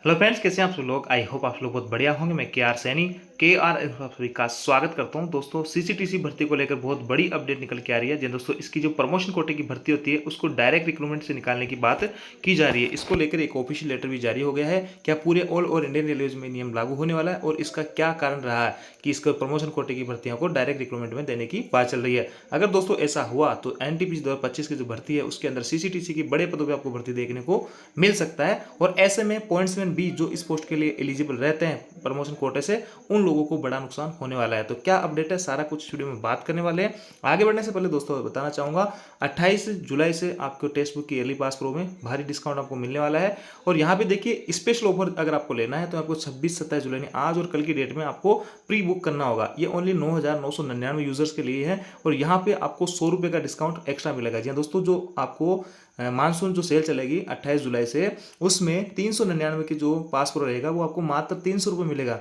Hello friends, कैसे हैं आप सब लोग। आई होप आप लोग बहुत बढ़िया होंगे। मैं के आर सैनी आप सभी का स्वागत करता हूं। दोस्तों, सीसीटीसी भर्ती को लेकर बहुत बड़ी अपडेट निकल के आ रही है। जी दोस्तों, इसकी जो प्रमोशन कोटे की भर्ती होती है उसको डायरेक्ट रिक्रूटमेंट से निकालने की बात की जा रही है। इसको लेकर एक ऑफिशियल लेटर भी जारी हो गया है। क्या पूरे ऑल ओवर इंडियन रेलवेज में नियम लागू होने वाला है और इसका क्या कारण रहा है कि इसको प्रमोशन कोटे की भर्तियों को डायरेक्ट रिक्रूटमेंट में देने की बात चल रही है। अगर दोस्तों ऐसा हुआ तो एनटीपीसी 2025 की जो भर्ती है उसके अंदर सीसीटीसी की बड़े पदों पर आपको भर्ती देखने को मिल सकता है। और ऐसे में पॉइंट्समैन बी जो इस पोस्ट के लिए एलिजिबल रहते हैं प्रमोशन कोटे से, उन लोगों को बड़ा नुकसान होने वाला है। तो क्या अपडेट है, सारा कुछ वीडियो में बात करने वाले हैं। आगे बढ़ने से पहले दोस्तों बताना चाहूंगा 28 जुलाई से आपको टेक्स्ट बुक की अर्ली पास प्रो में भारी डिस्काउंट आपको मिलने वाला है। और यहाँ पे देखिए, स्पेशल ऑफर अगर आपको लेना है तो आपको 26-27 जुलाई ने आज और कल की डेट में आपको प्री बुक करना होगा। ये ओनली 9,999 यूजर्स के लिए है और यहाँ पे आपको 100 रुपये का डिस्काउंट एक्स्ट्रा मिलेगा। जी हाँ दोस्तों, जो आपको मानसून जो सेल चलेगी 28 जुलाई से, उसमें 399 की जो पास प्रो रहेगा वो आपको मात्र 300 रुपये मिलेगा।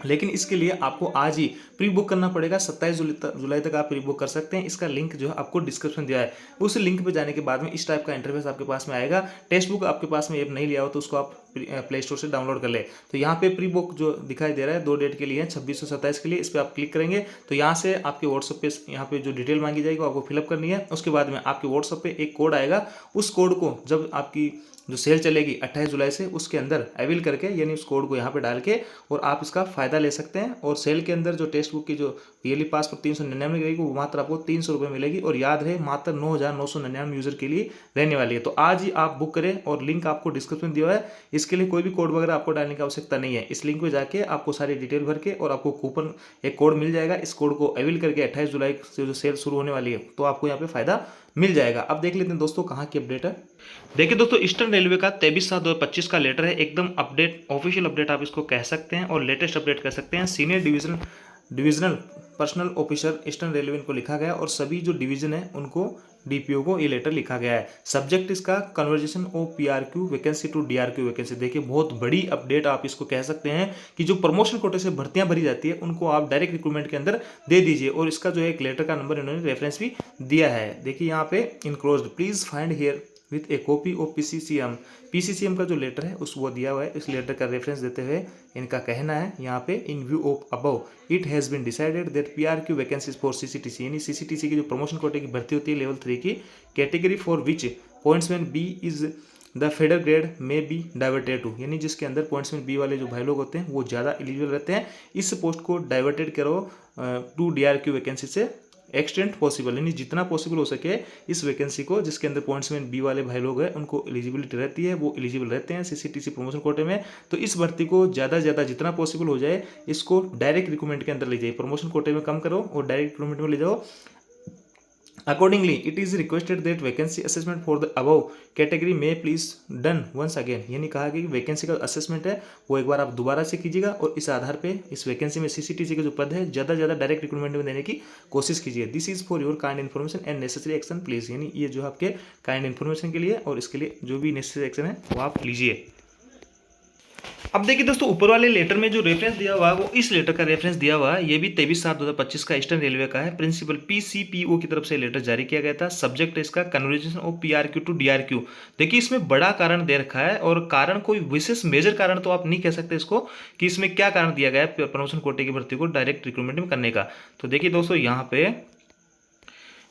लेकिन इसके लिए आपको आज ही प्री बुक करना पड़ेगा। 27 जुलाई तक आप प्री बुक कर सकते हैं। इसका लिंक जो है आपको डिस्क्रिप्शन दिया है, उस लिंक पे जाने के बाद में इस टाइप का इंटरफेस आपके पास में आएगा। टेक्स्ट बुक आपके पास में ऐप नहीं लिया हो तो उसको आप प्ले स्टोर से डाउनलोड कर ले। तो यहाँ पे प्री बुक जो दिखाई दे रहा है 2 डेट के लिए है, 26 और 27 के लिए। इस पर आप क्लिक करेंगे तो यहाँ से आपके व्हाट्सएप पे यहाँ पे जो डिटेल मांगी जाएगी वो आपको फिलअप करनी है। उसके बाद में आपके व्हाट्सएप पे एक कोड आएगा। उस कोड को जब आपकी जो सेल चलेगी 28 जुलाई से, उसके अंदर अवेल करके, यानी उस कोड को यहाँ पे डाल के और आप इसका फायदा ले सकते हैं। और सेल के अंदर जो टेक्स्ट बुक की जो ईयरली पास पर 399 रहेगी वो मात्र आपको 300 रुपये मिलेगी। और याद रहे, मात्र 9,999 यूजर के लिए रहने वाली है। तो आज ही आप बुक करें और लिंक आपको डिस्क्रिप्शन दिया है। इसके लिए कोई भी कोड वगैरह आपको डालने की आवश्यकता नहीं है। इस लिंक पे जाके आपको सारी डिटेल भर के और आपको कूपन एक कोड मिल जाएगा। इस कोड को अवेल करके 28 जुलाई से जो सेल शुरू होने वाली है तो आपको यहाँ पे फायदा मिल जाएगा। अब देख लेते हैं दोस्तों कहाँ की अपडेट है। देखिए दोस्तों, ईस्टर्न रेलवे का 23/7/2025 का लेटर है। एकदम अपडेट, ऑफिशियल अपडेट आप इसको कह सकते हैं और लेटेस्ट अपडेट कह सकते हैं। Senior divisional personal officer eastern railway इनको लिखा गया और सभी जो डिवीजन है उनको डीपीओ को ये लेटर लिखा गया है। सब्जेक्ट इसका conversion of PRQ vacancy to DRQ vacancy. देखिए, बहुत बड़ी अपडेट आप इसको कह सकते हैं कि जो प्रमोशन कोटे से भर्तियां भरी जाती है उनको आप डायरेक्ट रिक्रूटमेंट के अंदर दे दीजिए। और इसका जो है एक लेटर का नंबर इन्होंने रेफरेंस भी दिया है। देखिए यहाँ पे enclosed please find here with A copy of PCCM का जो लेटर है उस वो दिया हुआ है। इस लेटर का रेफरेंस देते हुए इनका कहना है यहाँ पे, in view of above it has been decided that PRQ vacancies for CCTC, यानी सीसीटीसी की जो प्रमोशन कोटे की भर्ती होती है लेवल 3 की category for which pointsman B is the feeder grade में बी डाइवर्टेड टू, यानी जिसके अंदर पॉइंट्समैन बी वाले जो भाई लोग होते हैं वो ज़्यादा एलिजिबल रहते हैं, इस पोस्ट को डाइवर्टेड करो टू डीआरक्यू वैकेंसी से एक्सटेंट पॉसिबल, यानी जितना पॉसिबल हो सके इस वैकेंसी को जिसके अंदर पॉइंट्समैन बी वाले भाई लोग हैं उनको एलिजिबिलिटी रहती है, वो एलिजिबल रहते हैं सीसीटीसी प्रमोशन कोटे में। तो इस भर्ती को ज़्यादा से ज़्यादा जितना पॉसिबल हो जाए इसको डायरेक्ट रिक्रूटमेंट के अंदर ले जाइए। प्रमोशन कोटे में कम करो और डायरेक्ट रिक्रूटमेंट में ले जाओ। Accordingly, it is requested that vacancy assessment for the above category may please done once again, यानी कहा कि वैकेंसी का असेसमेंट है वो एक बार आप दोबारा से कीजिएगा और इस आधार पे इस वैकेंसी में सीसीटीसी के जो पद है ज़्यादा से ज़्यादा डायरेक्ट रिक्रूटमेंट में देने की कोशिश कीजिए। This is for your kind information and necessary action please, यानी ये जो आपके काइंड इन्फॉर्मेशन के लिए और इसके लिए जो भी नेसेसरी एक्शन है वो आप लीजिए। अब देखिए दोस्तों, ऊपर वाले लेटर में जो रेफरेंस दिया हुआ है वो इस लेटर का रेफरेंस दिया हुआ है। ये भी 23/7/2025 का ईस्टर्न रेलवे का है। प्रिंसिपल पीसीपीओ की तरफ से लेटर जारी किया गया था। सब्जेक्ट इसका कन्वर्जेशन ऑफ पीआरक्यू टू डीआरक्यू। देखिए, इसमें बड़ा कारण दे रखा है और कारण कोई विशेष मेजर कारण तो आप नहीं कह सकते इसको कि इसमें क्या कारण दिया गया है प्रमोशन कोटे की भर्ती को डायरेक्ट रिक्रूटमेंट में करने का। तो देखिए दोस्तों, यहाँ पे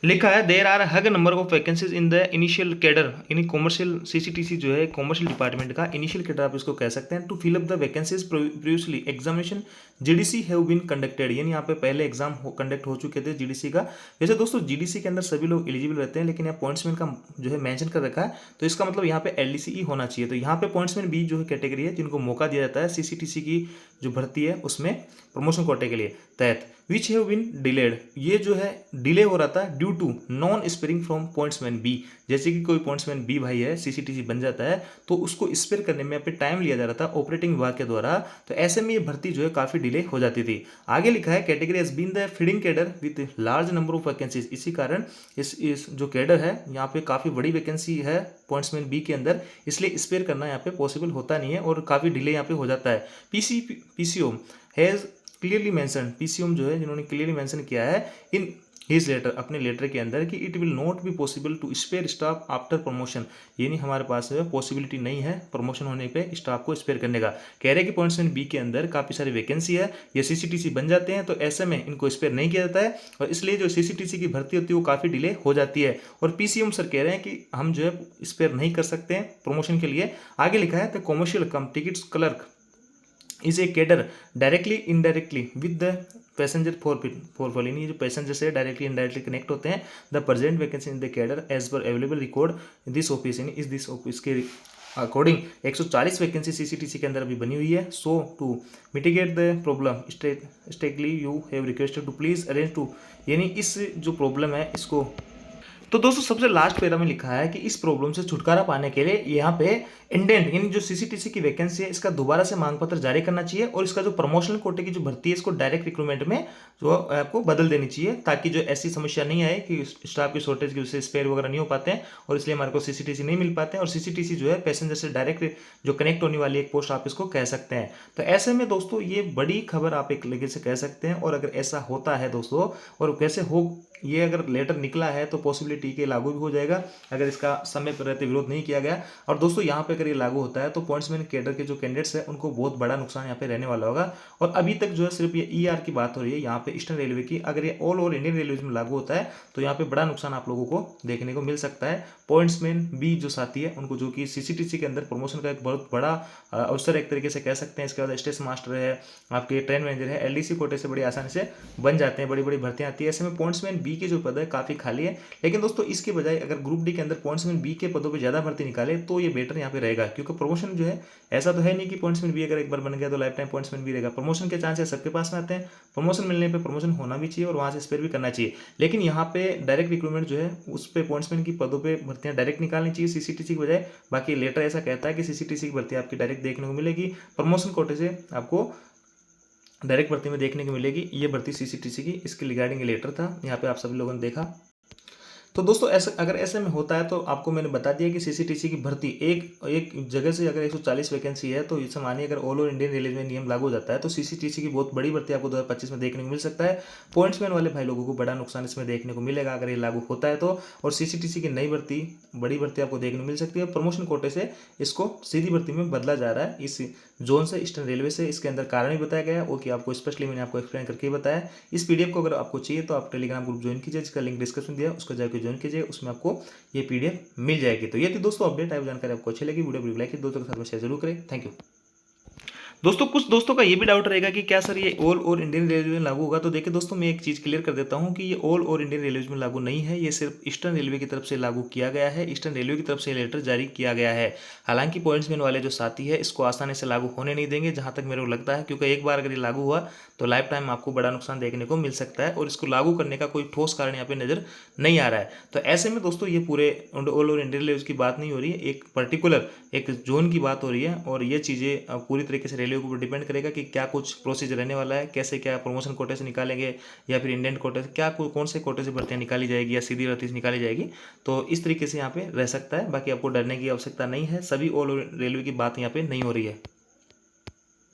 लिखा है there are huge number of vacancies in the initial cadre, यानी कॉमर्शियल सीसीटीसी जो है कॉमर्शियल डिपार्टमेंट का इनिशियल कैडर आप इसको कह सकते हैं। To fill up the vacancies previously examination GDC have been conducted, यानी यहाँ पे पहले एग्जाम कंडक्ट हो चुके थे जीडीसी का। वैसे दोस्तों जीडीसी के अंदर सभी लोग एलिजिबल रहते हैं, लेकिन यहाँ पॉइंट्समैन का जो है मेंशन कर रखा है, तो इसका मतलब यहाँ पे एलडीसी होना चाहिए। तो यहाँ पे पॉइंट्समैन बी जो है कैटेगरी है जिनको मौका दिया जाता है सीसीटीसी की जो भर्ती है उसमें प्रमोशन कोटे के लिए तहत, विच हैव बीन डिलेड, ये जो है डिले हो रहा था due to non sparing from pointsman B. जैसे कि कोई पॉइंट्समैन बी भाई है सीसीटीसी बन जाता है तो उसको स्पेयर करने में पे टाइम लिया जा रहा था ऑपरेटिंग विभाग के द्वारा, तो ऐसे में ये भर्ती जो है काफ़ी डिले हो जाती थी। आगे लिखा है category has been the feeding cadre with large number of vacancies, इसी कारण इस जो कैडर है यहाँ पे काफ़ी बड़ी वैकेंसी है पॉइंट्समैन बी के अंदर, इसलिए स्पेयर करना यहाँ पे पॉसिबल होता नहीं है और काफ़ी डिले यहाँ पे हो जाता है। PCO has clearly mention, PCOM जो है जिन्होंने क्लियरली मेंशन किया है इन हिज लेटर, अपने लेटर के अंदर कि it will not be possible to spare staff after promotion, यानी हमारे पास पॉसिबिलिटी नहीं है प्रमोशन होने पे स्टाफ को स्पेयर करने का। कह रहे हैं कि पॉइंट्समैन बी के अंदर काफ़ी सारी वैकेंसी है, ये सीसीटीसी बन जाते हैं तो ऐसे में इनको स्पेयर नहीं किया जाता है और इसलिए जो सीसीटीसी की भर्ती होती है वो काफ़ी डिले हो जाती है। और पीसीएम सर कह रहे हैं कि हम जो है स्पेयर नहीं कर सकते हैं प्रमोशन के लिए। आगे लिखा है the commercial cum tickets clerk is a cadre directly indirectly with the passenger for यानी जो पैसेंजर से डायरेक्टली इनडायरेक्टली कनेक्ट होते हैं। The present vacancy in the cadre as per available record this office, यानी इस दिस ऑफिस के according 140 vacancy CCTC के अंदर अभी बनी हुई है। So to mitigate the problem strictly you have requested to please arrange to, यानी इस जो प्रॉब्लम है इसको, तो दोस्तों सबसे लास्ट पैरा में लिखा है कि इस प्रॉब्लम से छुटकारा पाने के लिए यहाँ पे इंडेंट यानी जो सीसीटीसी की वैकेंसी है इसका दोबारा से मांग पत्र जारी करना चाहिए और इसका जो प्रमोशनल कोटे की जो भर्ती है इसको डायरेक्ट रिक्रूटमेंट में जो आपको बदल देनी चाहिए, ताकि जो ऐसी समस्या नहीं आए कि स्टाफ की शॉर्टेज की वजह से स्पेयर वगैरह नहीं हो पाते हैं और इसलिए हमारे को सीसीटीसी नहीं मिल पाते हैं। और सीसीटीसी जो है पैसेंजर से डायरेक्ट जो कनेक्ट होने वाली एक पोस्ट आप इसको कह सकते हैं। तो ऐसे में दोस्तों ये बड़ी खबर आप एक लेके से कह सकते हैं। और अगर ऐसा होता है दोस्तों, और कैसे हो, ये अगर लेटर निकला है तो पॉसिबिलिटी के लागू भी हो जाएगा अगर इसका समय पर रहते विरोध नहीं किया गया। और दोस्तों यहाँ पे अगर ये लागू होता है तो पॉइंट्समैन कैडर के जो कैंडिडेट्स हैं उनको बहुत बड़ा नुकसान यहाँ पे रहने वाला होगा। और अभी तक जो है सिर्फ ये ईआर की बात हो रही है यहाँ पे ईस्टर्न रेलवे की, अगर ये ऑल ओवर इंडियन रेलवे में लागू होता है तो यहाँ पे बड़ा नुकसान आप लोगों को देखने को मिल सकता है। पॉइंट्समैन बी जो साथी है उनको, जो कि सीसीटीसी के अंदर प्रमोशन का एक बहुत बड़ा अवसर एक तरीके से कह सकते हैं। इसके बाद स्टेशन मास्टर है, आपके ट्रेन मैनेजर है, एलडीसी कोटे से बड़ी आसानी से बन जाते हैं, बड़ी बड़ी भर्तियां आती है। ऐसे में पॉइंट्समैन बी के जो पद है काफी खाली है। लेकिन दोस्तों इसके बजाय अगर ग्रुप डी के अंदर पॉइंट्समैन बी के पदों पर ज्यादा भर्ती निकाले तो ये बेटर यहाँ पे रहेगा, क्योंकि प्रमोशन जो है ऐसा तो है नहीं कि पॉइंट्समैन बी अगर एक बार बन गया तो लाइफ टाइम पॉइंट्समैन बी रहेगा। प्रमोशन के चांसेस सबके पास में आते हैं, प्रमोशन मिलने पे प्रमोशन होना भी चाहिए और वहां से स्पेयर भी करना चाहिए। लेकिन यहाँ पे डायरेक्ट रिक्रूटमेंट जो है उस पे पॉइंट्समैन की पदों पे भर्तियां डायरेक्ट निकालनी चाहिए सीसीटीसी की बजाय। बाकी लेटर ऐसा कहता है कि सीसीटीसी की भर्ती आपकी डायरेक्ट देखने को मिलेगी, प्रमोशन कोटे से आपको डायरेक्ट भर्ती में देखने को मिलेगी ये भर्ती सीसीटीसी की। इसके रिगार्डिंग लेटर था, यहाँ पे आप सभी लोगों ने देखा। तो दोस्तों ऐसा अगर ऐसे में होता है तो आपको मैंने बता दिया कि सीसीटीसी की भर्ती एक जगह से अगर 140 वैकेंसी है तो इसे मानिए अगर ऑल ओवर इंडियन रेलवे में नियम लागू हो जाता है तो सीसीटीसी की बहुत बड़ी भर्ती आपको 2025 में देखने को मिल सकता है। पॉइंट्समैन वाले भाई लोगों को बड़ा नुकसान इसमें देखने को मिलेगा अगर ये लागू होता है तो। और सीसीटीसी की नई भर्ती, बड़ी भर्ती आपको देखने को मिल सकती है। प्रमोशन कोटे से इसको सीधी भर्ती में बदला जा रहा है इस जोन से, ईस्टर्न रेलवे से। इसके अंदर कारण भी बताया गया है वो कि आपको स्पेशली मैंने आपको एक्सप्लेन करके बताया। इस पीडीएफ को अगर आपको चाहिए तो आप टेलीग्राम ग्रुप ज्वाइन कीजिए, जिसका लिंक डिस्क्रिप्शन दिया है, उसको जाकर ज्वाइन कीजिए, उसमें आपको ये पीडीएफ मिल जाएगी। तो ये थी दोस्तों अपडेट, आई जानकारी आपको अच्छी लगी वीडियो को लाइक कीजिए, दोस्तों के साथ में शेयर जरूर करें। Thank you. दोस्तों कुछ दोस्तों का ये भी डाउट रहेगा कि क्या सर ये ऑल ओवर इंडियन रेलवे में लागू होगा। तो देखिए दोस्तों मैं एक चीज़ क्लियर कर देता हूँ कि ये ऑल ओवर इंडियन रेलवे में लागू नहीं है, ये सिर्फ ईस्टर्न रेलवे की तरफ से लागू किया गया है। ईस्टर्न रेलवे की तरफ से लेटर जारी किया गया है। हालांकि पॉइंट्समैन वाले जो साथी है इसको आसानी से लागू होने नहीं देंगे जहाँ तक मेरे को लगता है, क्योंकि एक बार अगर ये लागू हुआ तो लाइफ टाइम आपको बड़ा नुकसान देखने को मिल सकता है और इसको लागू करने का कोई ठोस कारण यहाँ पे नजर नहीं आ रहा है। तो ऐसे में दोस्तों ये पूरे ऑल ओवर इंडियन रेलवे की बात नहीं हो रही है, एक पर्टिकुलर एक जोन की बात हो रही है। और ये चीज़ें पूरी तरीके से रेलवे के ऊपर डिपेंड करेगा कि क्या कुछ प्रोसीजर रहने वाला है, कैसे क्या प्रमोशन कोटे से निकालेंगे या फिर इंडियन कोटे से, क्या कौन से कोटे से भर्तियाँ निकाली जाएगी या सीधी भर्ती से निकाली जाएगी। तो इस तरीके से यहाँ पे रह सकता है। बाकी आपको डरने की आवश्यकता नहीं है, सभी ऑल ओवर रेलवे की बात यहाँ पे नहीं हो रही है।